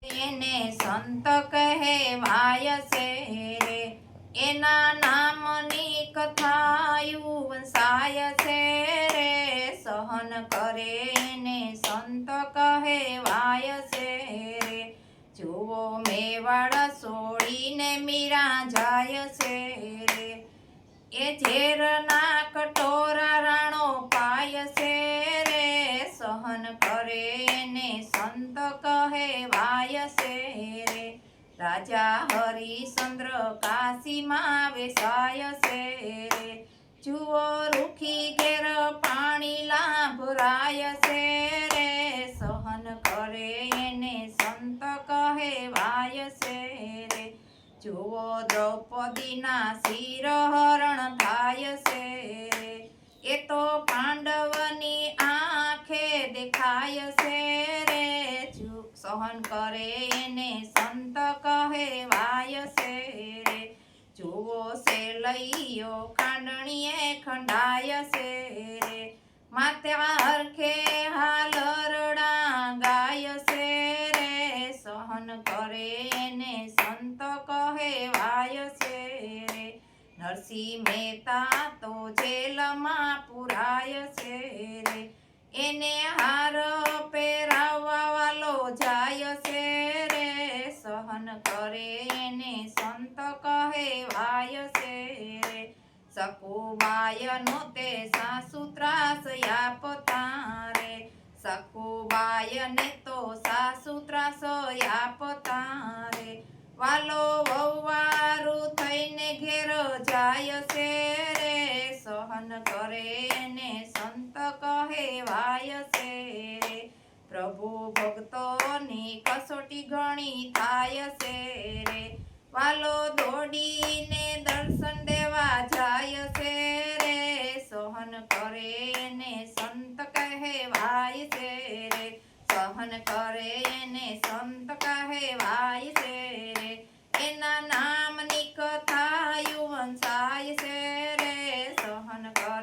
એને સંત કહેવાય છે રે, એના નામની કથાયું વંશાય છે રે, સહન કરે એને સંત કહેવાય છે રે. જુઓ મેવાડ છોડીને મીરા જાય છે રે, એ ઝેરના કટોરા રાણો પાય છે રે, સહન કરે એને સંત કહેવાય છે રે. રાજા હરિશ્ચંદ્ર કાશીમાં વેસાય છે રે, જુઓ રૂખી ઘેર પાણી લાભરાય છે રે, સહન કરે એને સંત કહેવાય છે રે. જુઓ દ્રૌપદીના શિરહરણ થાય છે રે, એ તો પાંડવની આંખે દેખાય છે રે, સહન કરે એને સંત કહેવાય છે રે. જુઓ સેલૈયો ખાંડણીએ ખંડાય છે રે, માથા હરખે હાલરડા ગાય છે રે, સહન કરે એને સંત કહેવાય છે રે. નરસિંહ મહેતા તો જેલમાં પુરાય છે રે, એને હાર પહેરાવવા વાલો જાય છે રે, સહન કરે એને સંત કહેવાય છે રે. સકુબાયનો તે સાસુ ત્રાસ આપતા રે, સકુબાયને તો સાસુ ત્રાસ આપતા રે, વાલો વહુવારું થઈને ઘેર જાય છે રે, સહન કરે એને સંત કહેવાય છે રે. પ્રભુ ભક્તોની કસોટી ઘણી થાય છે રે, વાલો દોડીને દર્શન દેવા જાય છે રે, સહન કરે એને સંત કહેવાય છે રે, સહન કરે એને સંત કહેવાય છે રે. એના નામની કથાયું વંશાય છે રે, સહન કરે